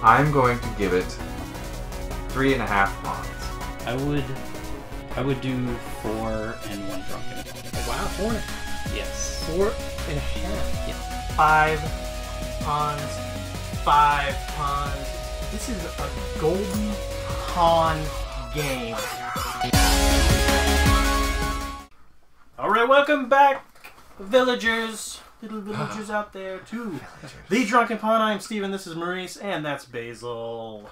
I'm going to give it 3.5 pawns. I would do 4 and 1 drunken. Wow, 4. Yes. 4.5. Yeah. 5 pawns. 5 pawns. This is a golden pawn game. Alright, welcome back, villagers. Little villagers out there, too. The Drunken Pawn. I'm Stephen, this is Maurice, and that's Basile.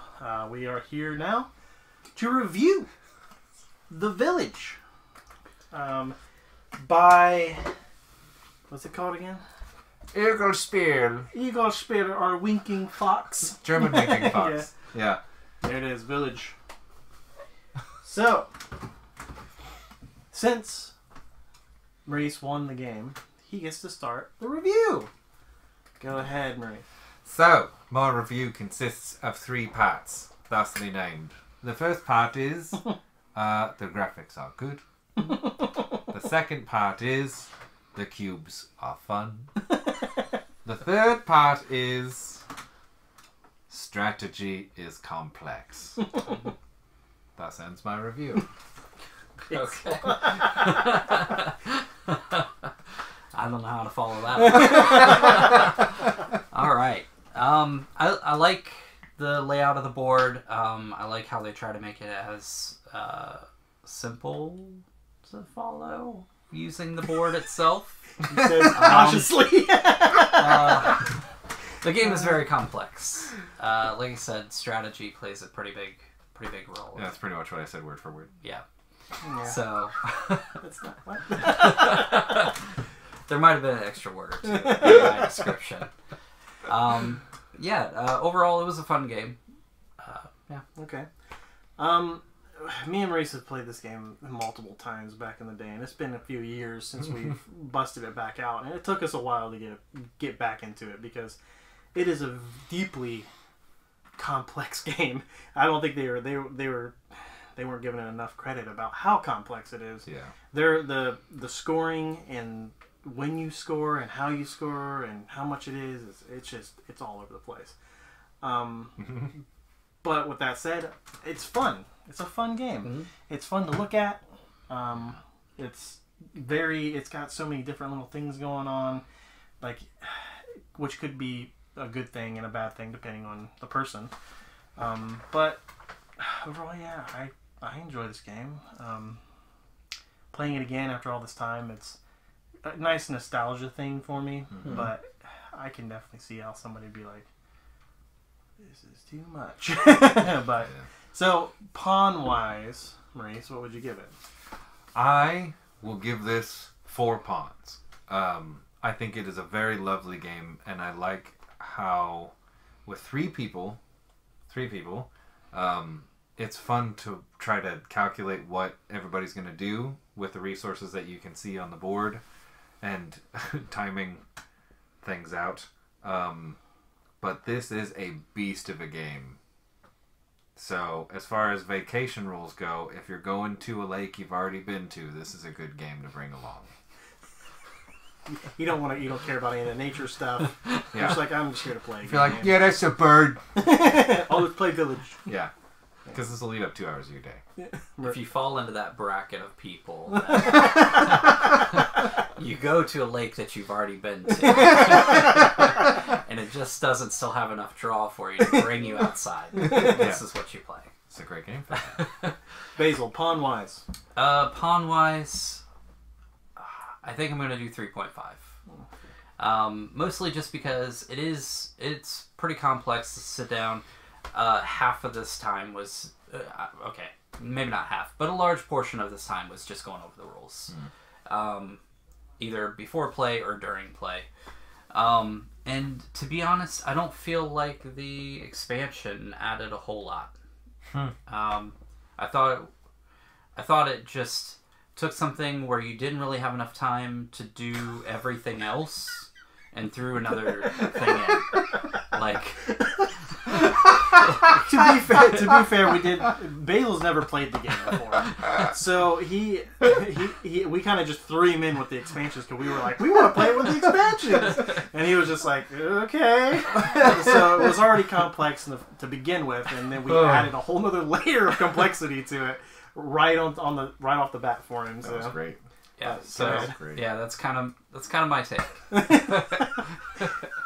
We are here now to review The Village. By... what's it called again? Eggertspiele. Eggertspiele, our winking fox. German winking fox. Yeah. There it is, Village. So, since Maurice won the game, he gets to start the review. Go ahead, Maurice. So, my review consists of 3 parts, thusly named. The first part is the graphics are good. The second part is the cubes are fun. The third part is strategy is complex. That ends my review. Okay. I don't know how to follow that. All right. I like the layout of the board. I like how they try to make it as simple to follow using the board itself. He says cautiously. The game is very complex. Like I said, strategy plays a pretty big role. Yeah, that's pretty much what I said word for word. Yeah. Yeah. So That's not what. there might have been an extra word or two in my description. Overall, it was a fun game. Yeah. Okay. Me and Maurice have played this game multiple times back in the day, and it's been a few years since we've busted it back out, and it took us a while to get back into it because it is a deeply complex game. I don't think they weren't given it enough credit about how complex it is. Yeah. The scoring and when you score and how you score and how much it is, it's all over the place. But with that said, it's fun. It's a fun game. Mm-hmm. It's fun to look at. It's got so many different little things going on, like which could be a good thing and a bad thing depending on the person. But overall, yeah, I enjoy this game. Playing it again after all this time, it's a nice nostalgia thing for me. Mm-hmm. But I can definitely see how somebody would be like, this is too much. But so pawn wise, Maurice, what would you give it? I will give this 4 pawns. I think it is a very lovely game, and I like how with 3 people, it's fun to try to calculate what everybody's going to do with the resources that you can see on the board and timing things out. But this is a beast of a game. So, as far as vacation rules go, if you're going to a lake you've already been to, this is a good game to bring along. You don't care about any of the nature stuff. Yeah. You're just like, I'm just here to play. If you're like, yeah, that's a bird. Oh, let's play Village. Yeah. Because this will eat up 2 hours of your day. Yeah. If you fall into that bracket of people, you go to a lake that you've already been to, and it just doesn't still have enough draw for you to bring you outside. This is what you play. It's a great game for that. Basil, pawn-wise. Pawn-wise, I think I'm going to do 3.5. Mostly just because it's pretty complex to sit down. Half of this time was okay, maybe not half, but a large portion of this time was just going over the rules, either before play or during play. And to be honest, I don't feel like the expansion added a whole lot. I thought it just took something where you didn't really have enough time to do everything else and threw another thing in. Like to be fair, Basile's never played the game before, so we kind of just threw him in with the expansions because we were like, we want to play it with the expansions, and he was just like, okay. So it was already complex to begin with, and then we added a whole other layer of complexity to it right off the bat for him. So. That was great. Yeah, great. Yeah, that's kind of my take.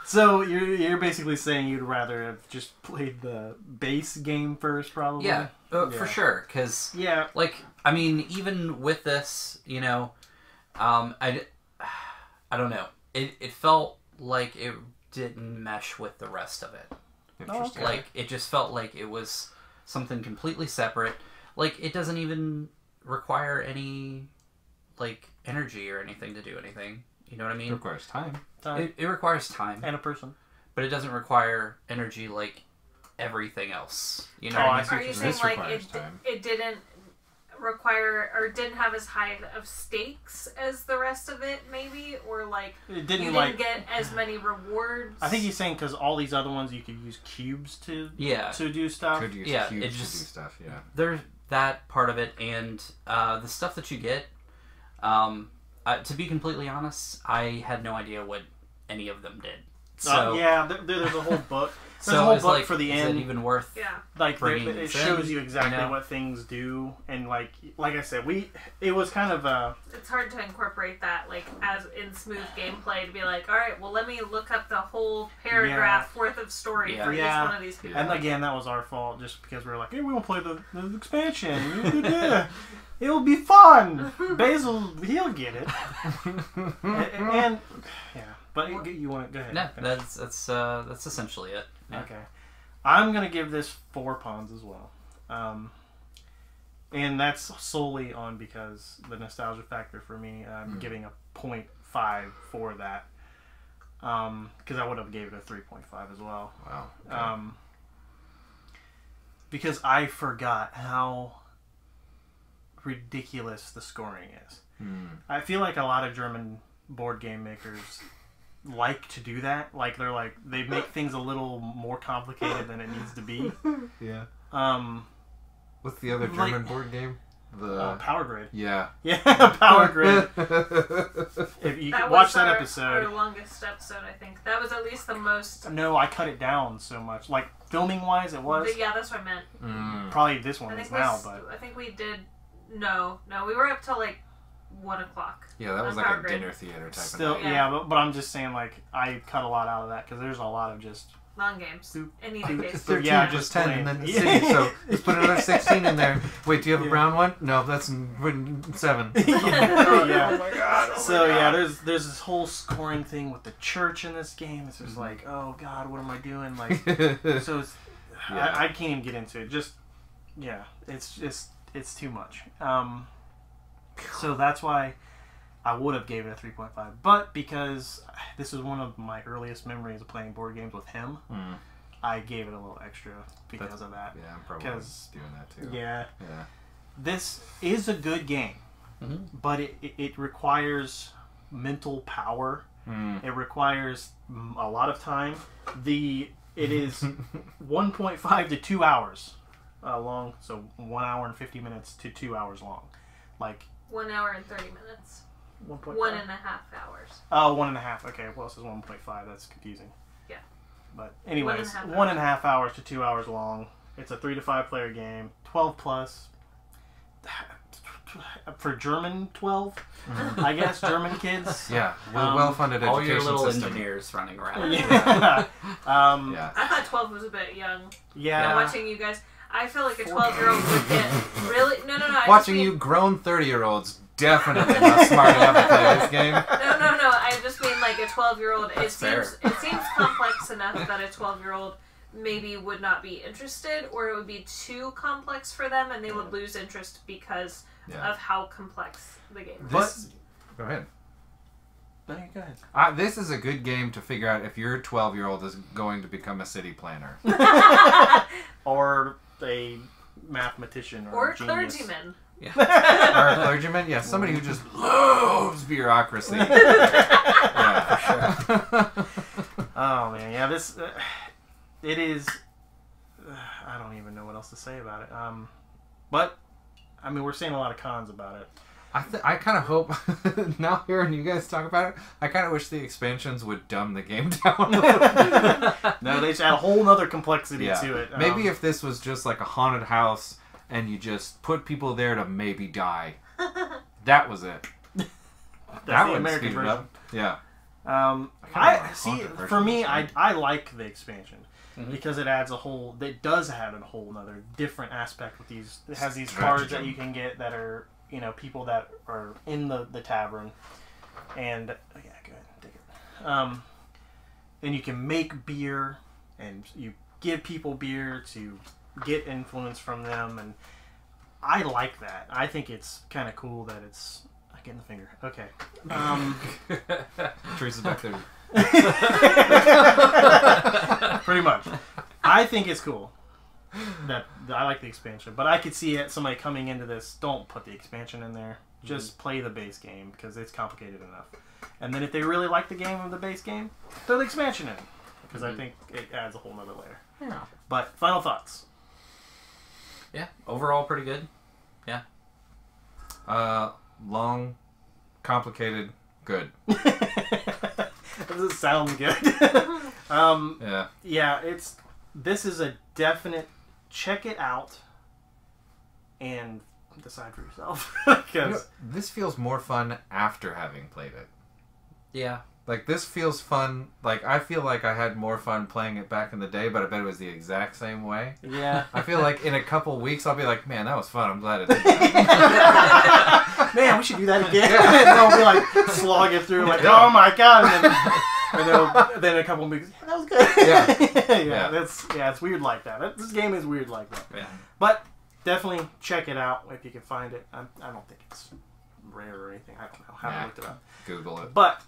So you're basically saying you'd rather have just played the base game first, probably? Yeah, for sure. Because I mean, even with this, I don't know. It felt like it didn't mesh with the rest of it. Interesting. Like it just felt like it was something completely separate. Like it doesn't even require any energy or anything to do anything. You know what I mean? It requires time. It requires time. And a person. But it doesn't require energy like everything else. You know what I mean? Are you saying it didn't require or didn't have as high of stakes as the rest of it, maybe? Or it didn't get as many rewards? I think he's saying because all these other ones you could use cubes to do stuff. Could use cubes to do stuff, yeah. There's that part of it, and the stuff that you get, to be completely honest, I had no idea what any of them did. So there's a whole book. There's so a whole book for the is end. it even worth? Yeah. It shows you exactly what things do, and like I said, it was kind of It's hard to incorporate that as in smooth gameplay to be like, all right, well, let me look up the whole paragraph worth of story for each one of these people. And again, that was our fault, just because we were like, hey, we want to play the expansion. It'll be fun. Basile, he'll get it. and but you want to go ahead? No, that's essentially it. Yeah. Okay, I'm gonna give this 4 pawns as well, and that's solely on because the nostalgia factor for me. I'm giving a 0.5 for that, because I would have gave it a 3.5 as well. Wow. Okay. Because I forgot how ridiculous the scoring is. I feel like a lot of German board game makers like to do that. They make things a little more complicated than it needs to be. Yeah. What's the other German board game? The Power Grid. Yeah. Yeah, Power Grid. If you watch that episode. Our longest episode, I think. That was at least the most. No, I cut it down so much. Filming wise, it was. Yeah, that's what I meant. Probably this one is now, but I think we did. No, we were up till 1 o'clock. Yeah, that was a dinner theater type still, of thing. but I'm just saying, I cut a lot out of that because there's a lot of just long games. In either case. 13 just 10 and then the city, so let's put another 16 in there. Wait, do you have a brown one? No, that's 7. Oh my god. There's this whole scoring thing with the church in this game. It's just oh god, what am I doing? So it's, I can't even get into it. It's too much. So that's why I would have gave it a 3.5. But because this is one of my earliest memories of playing board games with him, I gave it a little extra because of that. Yeah, I'm probably doing that too. Yeah. This is a good game, but it requires mental power. It requires a lot of time. It is 1.5 to 2 hours long, so 1 hour and 50 minutes to 2 hours long. 1 hour and 30 minutes. 1.5? 1.5 hours. Oh, 1.5. Okay, well, this is 1.5. That's confusing. Yeah. But anyways, 1.5 hours to 2 hours long. It's a 3 to 5 player game. 12 plus. For German 12, I guess. German kids. Yeah, well-funded education all your little system. Engineers running around. Yeah. I thought 12 was a bit young. Yeah. Watching you guys, I feel like a 12-year-old would get really. No. Watching you grown 30-year-olds definitely not smart enough to play this game. No. I just mean a 12-year-old. It seems complex enough that a 12-year-old maybe would not be interested, or it would be too complex for them, and they would lose interest because of how complex the game is. Go ahead. No, go ahead. This is a good game to figure out if your 12-year-old is going to become a city planner. Or a mathematician or a genius. Clergyman. Yeah. Or a clergyman? Yeah, somebody who just loves bureaucracy. Yeah, for sure. Oh, man. Yeah, this... it is... else to say about it. But I mean, we're saying a lot of cons about it. I kind of hope, now hearing you guys talk about it, I kind of wish the expansions would dumb the game down. No, they just add a whole nother complexity to it. Maybe if this was just like a haunted house and you just put people there to maybe die. That was it. That's the American version. Yeah. I see. For me, I like the expansion because it adds a whole. It does add a whole another different aspect with these. It has these cards that you can get that are people that are in the tavern, and go ahead, take it. Then you can make beer, and you give people beer to get influence from them, and I like that. I think it's kind of cool that it's. I get in the finger. Okay. Teresa's back there. Pretty much. I think it's cool. That I like the expansion, but I could see somebody coming into this. Don't put the expansion in there. Just play the base game because it's complicated enough. And then if they really like the game of the base game, throw the expansion in because I think it adds a whole nother layer. Yeah. But final thoughts. Yeah. Overall, pretty good. Yeah. Long, complicated, good. Doesn't sound good. Yeah. Yeah. This is a definite. Check it out and decide for yourself. Because this feels more fun after having played it. Yeah. Like, this feels fun. Like, I feel like I had more fun playing it back in the day, but I bet it was the exact same way. Yeah. I feel like in a couple weeks, I'll be like, man, that was fun. I'm glad it did that. Man, we should do that again. And they'll be like slogging through, like, oh my god. And then in a couple of weeks, that was good. Yeah. It's weird like that. This game is weird like that. Yeah. But definitely check it out if you can find it. I don't think it's rare or anything. I don't know. I haven't looked it up. Google it. But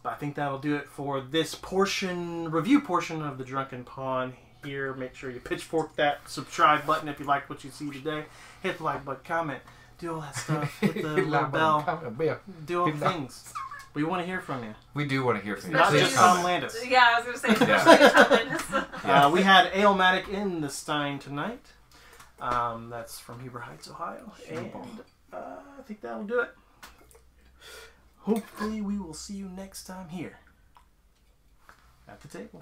I think that'll do it for this review portion of the Drunken Pawn here. Make sure you pitchfork that subscribe button if you liked what you see today. Hit the like button, comment, do all that stuff. Hit the little bell. Do all the things. We want to hear from you. We do want to hear from you. Not Please just comment. Tom Landis. Yeah, I was going to say, especially Tom Landis. We had Alematic in the Stein tonight. That's from Heber Heights, Ohio. And I think that'll do it. Hopefully we will see you next time here at the table.